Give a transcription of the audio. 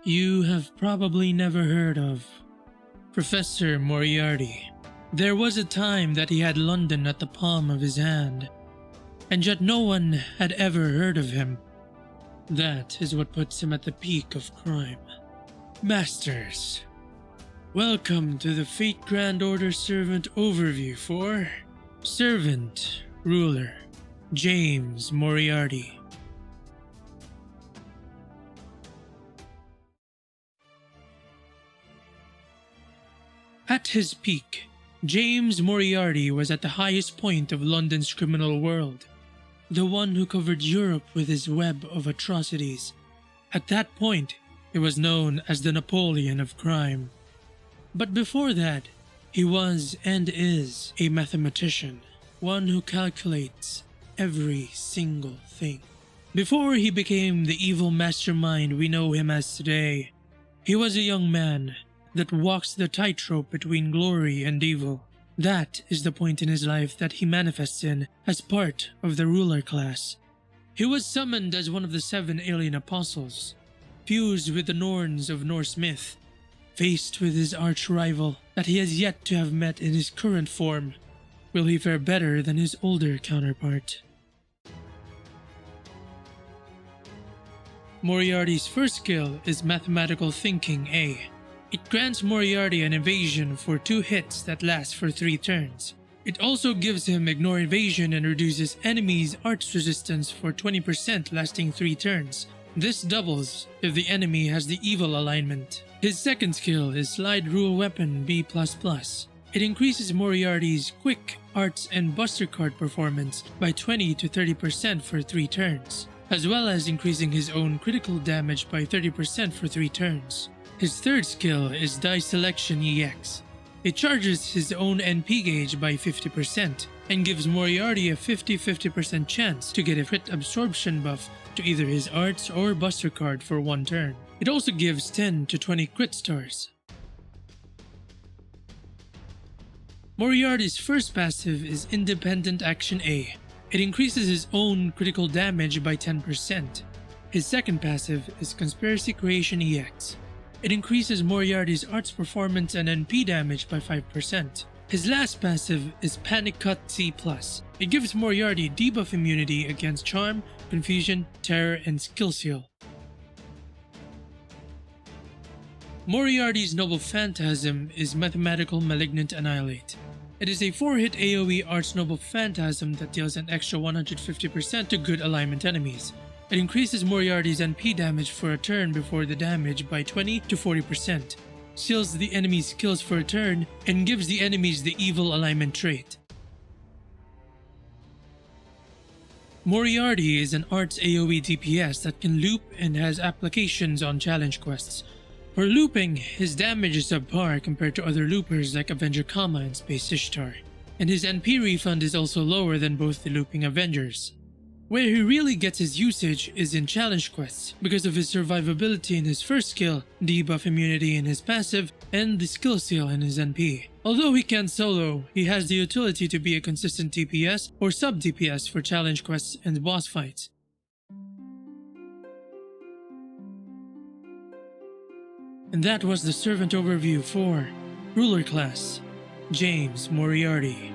You have probably never heard of Professor Moriarty. There was a time that he had London at the palm of his hand, and yet no one had ever heard of him. That is what puts him at the peak of crime. Masters, welcome to the Fate Grand Order Servant Overview for Servant Ruler James Moriarty. At his peak, James Moriarty was at the highest point of London's criminal world, the one who covered Europe with his web of atrocities. At that point, he was known as the Napoleon of crime. But before that, he was and is a mathematician, one who calculates every single thing. Before he became the evil mastermind we know him as today, he was a young man that walks the tightrope between glory and evil. That is the point in his life that he manifests in as part of the ruler class. He was summoned as one of the 7 alien apostles, fused with the Norns of Norse myth. Faced with his arch-rival that he has yet to have met in his current form, will he fare better than his older counterpart? Moriarty's first skill is Mathematical Thinking A. It grants Moriarty an evasion for 2 hits that last for 3 turns. It also gives him Ignore Evasion and reduces enemies' arts resistance for 20% lasting 3 turns. This doubles if the enemy has the evil alignment. His second skill is Slide Rule Weapon B++. It increases Moriarty's quick, arts, and buster card performance by 20 to 30% for 3 turns, as well as increasing his own critical damage by 30% for 3 turns. His third skill is Die Selection EX. It charges his own NP gauge by 50% and gives Moriarty a 50-50% chance to get a crit absorption buff to either his arts or buster card for 1 turn. It also gives 10 to 20 crit stars. Moriarty's first passive is Independent Action A. It increases his own critical damage by 10%. His second passive is Conspiracy Creation EX. It increases Moriarty's arts performance and NP damage by 5%. His last passive is Panic Cut C+. It gives Moriarty debuff immunity against Charm, Confusion, Terror, and Skill Seal. Moriarty's noble Phantasm is Mathematical Malignant Annihilate. It is a 4-hit AoE Arts Noble Phantasm that deals an extra 150% to good alignment enemies. It increases Moriarty's NP damage for a turn before the damage by 20 to 40%, seals the enemy's skills for a turn, and gives the enemies the evil alignment trait. Moriarty is an Arts AoE DPS that can loop and has applications on challenge quests. For looping, his damage is subpar compared to other loopers like Avenger Kama and Space Ishtar, and his NP refund is also lower than both the looping Avengers. Where he really gets his usage is in challenge quests because of his survivability in his first skill, debuff immunity in his passive, and the skill seal in his NP. Although he can solo, he has the utility to be a consistent DPS or sub-DPS for challenge quests and boss fights. And that was the servant overview for Ruler Class, James Moriarty.